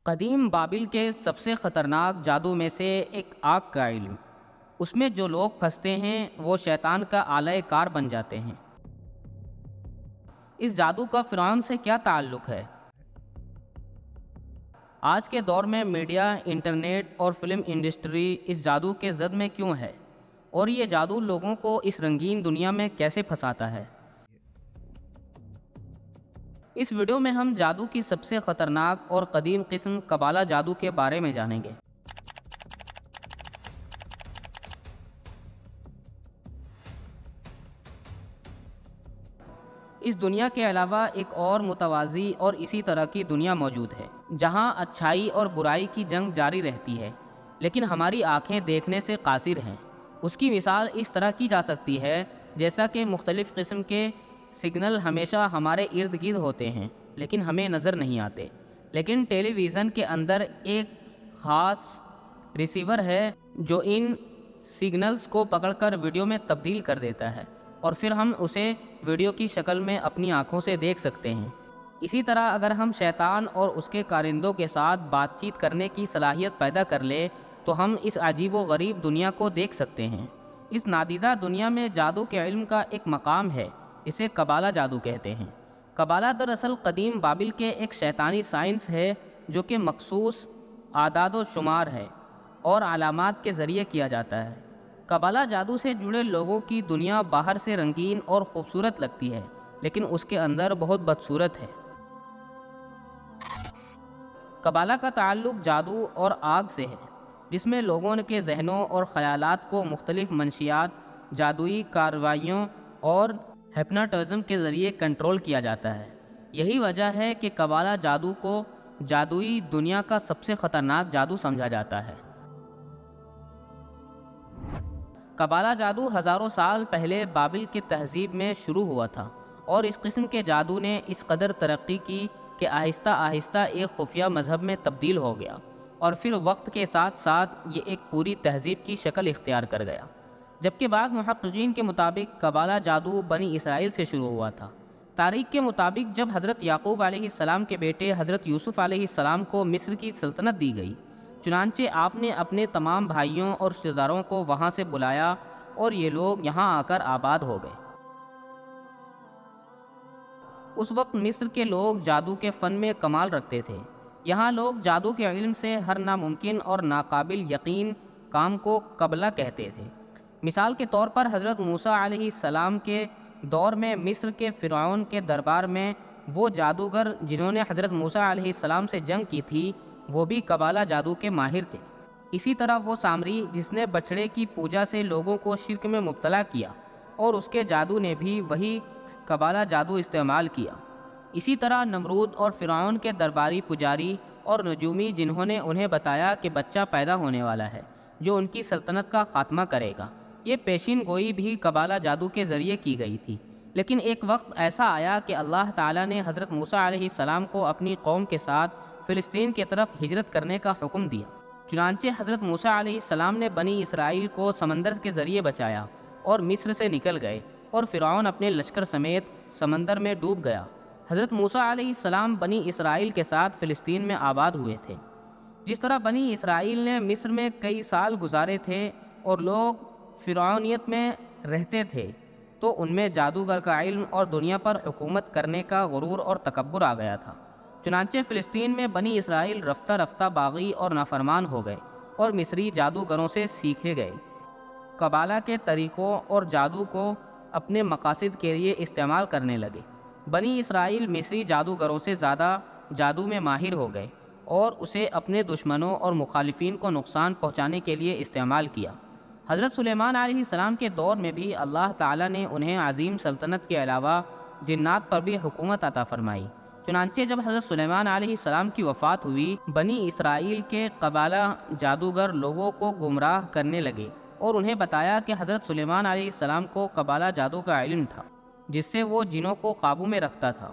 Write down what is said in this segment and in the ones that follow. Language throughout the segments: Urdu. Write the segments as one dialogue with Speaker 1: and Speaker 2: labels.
Speaker 1: قدیم بابل کے سب سے خطرناک جادو میں سے ایک آگ کا علم۔ اس میں جو لوگ پھنستے ہیں وہ شیطان کا آلہ کار بن جاتے ہیں۔ اس جادو کا فرعون سے کیا تعلق ہے؟ آج کے دور میں میڈیا، انٹرنیٹ اور فلم انڈسٹری اس جادو کے زد میں کیوں ہے؟ اور یہ جادو لوگوں کو اس رنگین دنیا میں کیسے پھنساتا ہے؟ اس ویڈیو میں ہم جادو کی سب سے خطرناک اور قدیم قسم قبالہ جادو کے بارے میں جانیں گے۔ اس دنیا کے علاوہ ایک اور متوازی اور اسی طرح کی دنیا موجود ہے، جہاں اچھائی اور برائی کی جنگ جاری رہتی ہے، لیکن ہماری آنکھیں دیکھنے سے قاصر ہیں۔ اس کی مثال اس طرح کی جا سکتی ہے جیسا کہ مختلف قسم کے سگنل ہمیشہ ہمارے ارد گرد ہوتے ہیں لیکن ہمیں نظر نہیں آتے، لیکن ٹیلی ویژن کے اندر ایک خاص ریسیور ہے جو ان سگنلز کو پکڑ کر ویڈیو میں تبدیل کر دیتا ہے، اور پھر ہم اسے ویڈیو کی شکل میں اپنی آنکھوں سے دیکھ سکتے ہیں۔ اسی طرح اگر ہم شیطان اور اس کے کارندوں کے ساتھ بات چیت کرنے کی صلاحیت پیدا کر لیں تو ہم اس عجیب و غریب دنیا کو دیکھ سکتے ہیں۔ اس نادیدہ دنیا میں جادو کے علم کا ایک مقام ہے، اسے قبالہ جادو کہتے ہیں۔ قبالہ دراصل قدیم بابل کے ایک شیطانی سائنس ہے جو کہ مخصوص اعداد و شمار ہے اور علامات کے ذریعے کیا جاتا ہے۔ قبالہ جادو سے جڑے لوگوں کی دنیا باہر سے رنگین اور خوبصورت لگتی ہے، لیکن اس کے اندر بہت بدصورت ہے۔ قبالہ کا تعلق جادو اور آگ سے ہے، جس میں لوگوں کے ذہنوں اور خیالات کو مختلف منشیات، جادوئی کارروائیوں اور ہپناٹزم کے ذریعے کنٹرول کیا جاتا ہے۔ یہی وجہ ہے کہ قبالہ جادو کو جادوئی دنیا کا سب سے خطرناک جادو سمجھا جاتا ہے۔ قبالہ جادو ہزاروں سال پہلے بابل کی تہذیب میں شروع ہوا تھا، اور اس قسم کے جادو نے اس قدر ترقی کی کہ آہستہ آہستہ ایک خفیہ مذہب میں تبدیل ہو گیا، اور پھر وقت کے ساتھ ساتھ یہ ایک پوری تہذیب کی شکل اختیار کر گیا۔ جبکہ بعض محققین کے مطابق قبالہ جادو بنی اسرائیل سے شروع ہوا تھا۔ تاریخ کے مطابق جب حضرت یعقوب علیہ السلام کے بیٹے حضرت یوسف علیہ السلام کو مصر کی سلطنت دی گئی، چنانچہ آپ نے اپنے تمام بھائیوں اور رشتہ داروں کو وہاں سے بلایا اور یہ لوگ یہاں آ کر آباد ہو گئے۔ اس وقت مصر کے لوگ جادو کے فن میں کمال رکھتے تھے۔ یہاں لوگ جادو کے علم سے ہر ناممکن اور ناقابل یقین کام کو قبلہ کہتے تھے۔ مثال کے طور پر حضرت موسیٰ علیہ السلام کے دور میں مصر کے فرعون کے دربار میں وہ جادوگر جنہوں نے حضرت موسیٰ علیہ السلام سے جنگ کی تھی، وہ بھی قبالہ جادو کے ماہر تھے۔ اسی طرح وہ سامری جس نے بچڑے کی پوجا سے لوگوں کو شرک میں مبتلا کیا، اور اس کے جادو نے بھی وہی قبالہ جادو استعمال کیا۔ اسی طرح نمرود اور فرعون کے درباری پجاری اور نجومی جنہوں نے انہیں بتایا کہ بچہ پیدا ہونے والا ہے جو ان کی سلطنت کا خاتمہ کرے گا، یہ پیشین گوئی بھی قبالہ جادو کے ذریعے کی گئی تھی۔ لیکن ایک وقت ایسا آیا کہ اللہ تعالیٰ نے حضرت موسیٰ علیہ السلام کو اپنی قوم کے ساتھ فلسطین کی طرف ہجرت کرنے کا حکم دیا۔ چنانچہ حضرت موسیٰ علیہ السلام نے بنی اسرائیل کو سمندر کے ذریعے بچایا اور مصر سے نکل گئے، اور فرعون اپنے لشکر سمیت سمندر میں ڈوب گیا۔ حضرت موسیٰ علیہ السلام بنی اسرائیل کے ساتھ فلسطین میں آباد ہوئے تھے۔ جس طرح بنی اسرائیل نے مصر میں کئی سال گزارے تھے اور لوگ فرعونیت میں رہتے تھے، تو ان میں جادوگر کا علم اور دنیا پر حکومت کرنے کا غرور اور تکبر آ گیا تھا۔ چنانچہ فلسطین میں بنی اسرائیل رفتہ رفتہ باغی اور نافرمان ہو گئے اور مصری جادوگروں سے سیکھے گئے، قبالہ کے طریقوں اور جادو کو اپنے مقاصد کے لیے استعمال کرنے لگے۔ بنی اسرائیل مصری جادوگروں سے زیادہ جادو میں ماہر ہو گئے اور اسے اپنے دشمنوں اور مخالفین کو نقصان پہنچانے کے لیے استعمال کیا۔ حضرت سلیمان علیہ السلام کے دور میں بھی اللہ تعالیٰ نے انہیں عظیم سلطنت کے علاوہ جنات پر بھی حکومت عطا فرمائی۔ چنانچہ جب حضرت سلیمان علیہ السلام کی وفات ہوئی، بنی اسرائیل کے قبالہ جادوگر لوگوں کو گمراہ کرنے لگے اور انہیں بتایا کہ حضرت سلیمان علیہ السلام کو قبالہ جادو کا علم تھا، جس سے وہ جنوں کو قابو میں رکھتا تھا۔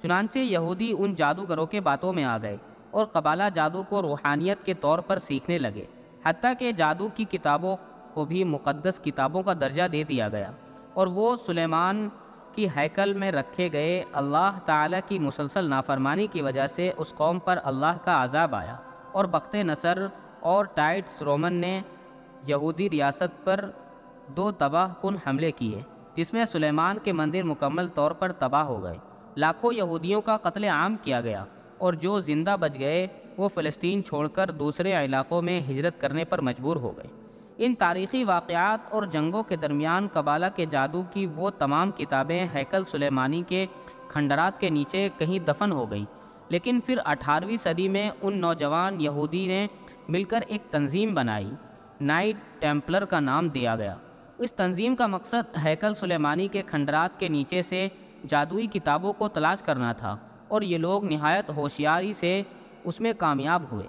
Speaker 1: چنانچہ یہودی ان جادوگروں کے باتوں میں آ گئے اور قبالہ جادو کو روحانیت کے طور پر سیکھنے لگے، حتیٰ کہ جادو کی کتابوں کو بھی مقدس کتابوں کا درجہ دے دیا گیا، اور وہ سلیمان کہ ہیکل میں رکھے گئے اللہ تعالیٰ کی مسلسل نافرمانی کی وجہ سے اس قوم پر اللہ کا عذاب آیا، اور بخت نصر اور ٹائٹس رومن نے یہودی ریاست پر 2 تباہ کن حملے کیے، جس میں سلیمان کے مندر مکمل طور پر تباہ ہو گئے، لاکھوں یہودیوں کا قتل عام کیا گیا، اور جو زندہ بچ گئے وہ فلسطین چھوڑ کر دوسرے علاقوں میں ہجرت کرنے پر مجبور ہو گئے۔ ان تاریخی واقعات اور جنگوں کے درمیان قبالہ کے جادو کی وہ تمام کتابیں ہیکل سلیمانی کے کھنڈرات کے نیچے کہیں دفن ہو گئیں، لیکن پھر 18ویں صدی میں ان نوجوان یہودی نے مل کر ایک تنظیم بنائی، نائٹ ٹیمپلر کا نام دیا گیا۔ اس تنظیم کا مقصد ہیکل سلیمانی کے کھنڈرات کے نیچے سے جادوئی کتابوں کو تلاش کرنا تھا، اور یہ لوگ نہایت ہوشیاری سے اس میں کامیاب ہوئے۔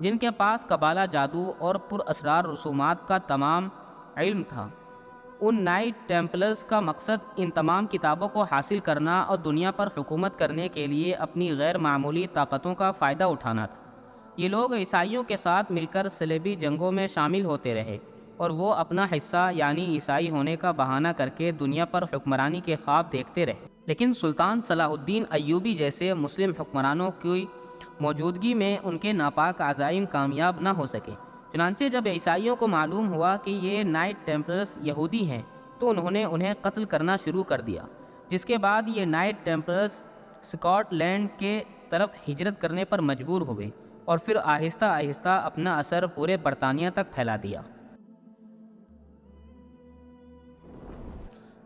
Speaker 1: جن کے پاس قبالہ جادو اور پر اسرار رسومات کا تمام علم تھا، ان نائٹ ٹیمپلرز کا مقصد ان تمام کتابوں کو حاصل کرنا اور دنیا پر حکومت کرنے کے لیے اپنی غیر معمولی طاقتوں کا فائدہ اٹھانا تھا۔ یہ لوگ عیسائیوں کے ساتھ مل کر صلیبی جنگوں میں شامل ہوتے رہے، اور وہ اپنا حصہ یعنی عیسائی ہونے کا بہانہ کر کے دنیا پر حکمرانی کے خواب دیکھتے رہے، لیکن سلطان صلاح الدین ایوبی جیسے مسلم حکمرانوں کی موجودگی میں ان کے ناپاک عزائم کامیاب نہ ہو سکے۔ چنانچہ جب عیسائیوں کو معلوم ہوا کہ یہ نائٹ ٹیمپلرز یہودی ہیں تو انہوں نے انہیں قتل کرنا شروع کر دیا، جس کے بعد یہ نائٹ ٹیمپلرز اسکاٹ لینڈ کے طرف ہجرت کرنے پر مجبور ہوئے، اور پھر آہستہ آہستہ اپنا اثر پورے برطانیہ تک پھیلا دیا۔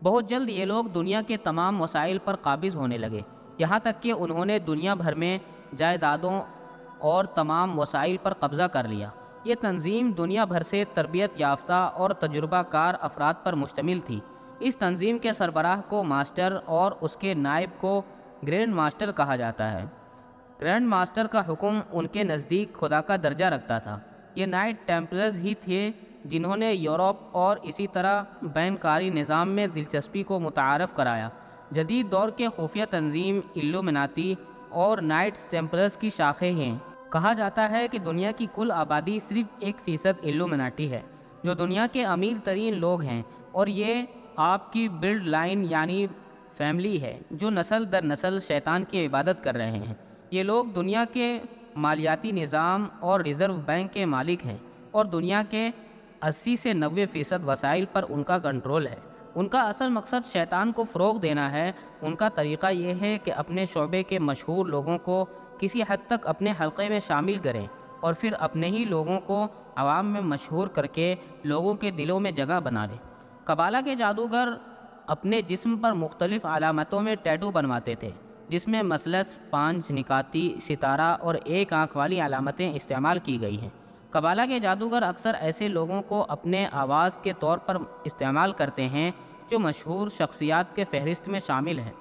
Speaker 1: بہت جلد یہ لوگ دنیا کے تمام وسائل پر قابض ہونے لگے، یہاں تک کہ انہوں نے دنیا بھر میں جائیدادوں اور تمام وسائل پر قبضہ کر لیا۔ یہ تنظیم دنیا بھر سے تربیت یافتہ اور تجربہ کار افراد پر مشتمل تھی۔ اس تنظیم کے سربراہ کو ماسٹر اور اس کے نائب کو گرینڈ ماسٹر کہا جاتا ہے۔ گرینڈ ماسٹر کا حکم ان کے نزدیک خدا کا درجہ رکھتا تھا۔ یہ نائٹ ٹیمپلرز ہی تھے جنہوں نے یورپ اور اسی طرح بین کاری نظام میں دلچسپی کو متعارف کرایا۔ جدید دور کے خفیہ تنظیم ایلومیناتی اور نائٹس ٹیمپلرز کی شاخیں ہیں۔ کہا جاتا ہے کہ دنیا کی کل آبادی صرف 1% ایلومیناٹی ہے، جو دنیا کے امیر ترین لوگ ہیں، اور یہ آپ کی بلڈ لائن یعنی فیملی ہے جو نسل در نسل شیطان کی عبادت کر رہے ہیں۔ یہ لوگ دنیا کے مالیاتی نظام اور ریزرو بینک کے مالک ہیں، اور دنیا کے 80 سے 90% وسائل پر ان کا کنٹرول ہے۔ ان کا اصل مقصد شیطان کو فروغ دینا ہے۔ ان کا طریقہ یہ ہے کہ اپنے شعبے کے مشہور لوگوں کو کسی حد تک اپنے حلقے میں شامل کریں، اور پھر اپنے ہی لوگوں کو عوام میں مشہور کر کے لوگوں کے دلوں میں جگہ بنا لیں۔ قبالہ کے جادوگر اپنے جسم پر مختلف علامتوں میں ٹیٹو بنواتے تھے، جس میں مثلث، 5 نکاتی، ستارہ اور 1 آنکھ والی علامتیں استعمال کی گئی ہیں۔ قبالہ کے جادوگر اکثر ایسے لوگوں کو اپنے آواز کے طور پر استعمال کرتے ہیں جو مشہور شخصیات کے فہرست میں شامل ہیں۔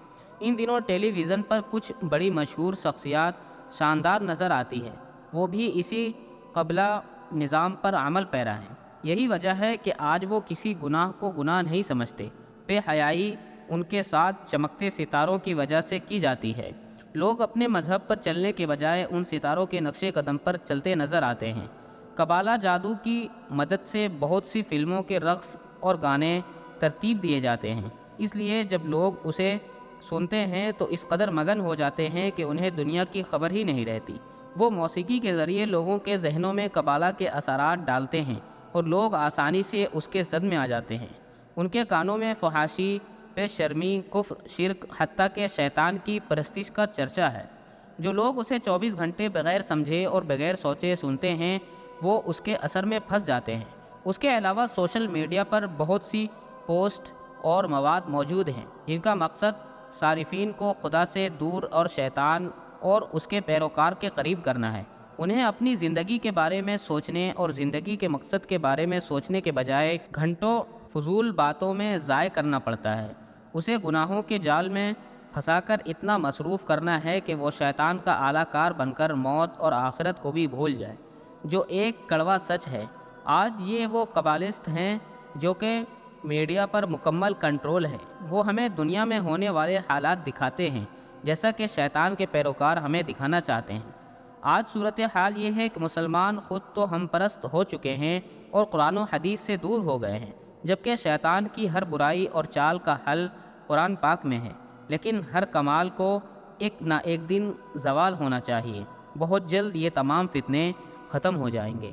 Speaker 1: ان دنوں ٹیلی ویژن پر کچھ بڑی مشہور شخصیات شاندار نظر آتی ہیں، وہ بھی اسی قبلہ نظام پر عمل پیرا ہیں۔ یہی وجہ ہے کہ آج وہ کسی گناہ کو گناہ نہیں سمجھتے۔ بے حیائی ان کے ساتھ چمکتے ستاروں کی وجہ سے کی جاتی ہے۔ لوگ اپنے مذہب پر چلنے کے بجائے ان ستاروں کے نقش قدم پر چلتے نظر آتے ہیں۔ قبالہ جادو کی مدد سے بہت سی فلموں کے رقص اور گانے ترتیب دیے جاتے ہیں، اس لیے جب لوگ اسے سنتے ہیں تو اس قدر مگن ہو جاتے ہیں کہ انہیں دنیا کی خبر ہی نہیں رہتی۔ وہ موسیقی کے ذریعے لوگوں کے ذہنوں میں قبالہ کے اثرات ڈالتے ہیں، اور لوگ آسانی سے اس کے زد میں آ جاتے ہیں۔ ان کے کانوں میں فحاشی، بے شرمی، کفر، شرک، حتیٰ کہ شیطان کی پرستش کا چرچا ہے۔ جو لوگ اسے 24 گھنٹے بغیر سمجھے اور بغیر سوچے سنتے ہیں وہ اس کے اثر میں پھنس جاتے ہیں۔ اس کے علاوہ سوشل میڈیا پر بہت سی پوسٹ اور مواد موجود ہیں جن کا مقصد صارفین کو خدا سے دور اور شیطان اور اس کے پیروکار کے قریب کرنا ہے۔ انہیں اپنی زندگی کے بارے میں سوچنے اور زندگی کے مقصد کے بارے میں سوچنے کے بجائے گھنٹوں فضول باتوں میں ضائع کرنا پڑتا ہے۔ اسے گناہوں کے جال میں پھنسا کر اتنا مصروف کرنا ہے کہ وہ شیطان کا اعلیٰ کار بن کر موت اور آخرت کو بھی بھول جائے، جو ایک کڑوا سچ ہے۔ آج یہ وہ قبالسٹ ہیں جو کہ میڈیا پر مکمل کنٹرول ہے۔ وہ ہمیں دنیا میں ہونے والے حالات دکھاتے ہیں جیسا کہ شیطان کے پیروکار ہمیں دکھانا چاہتے ہیں۔ آج صورتحال یہ ہے کہ مسلمان خود تو ہم پرست ہو چکے ہیں اور قرآن و حدیث سے دور ہو گئے ہیں، جبکہ شیطان کی ہر برائی اور چال کا حل قرآن پاک میں ہے۔ لیکن ہر کمال کو ایک نہ ایک دن زوال ہونا چاہیے۔ بہت جلد یہ تمام فتنے ختم ہو جائیں گے۔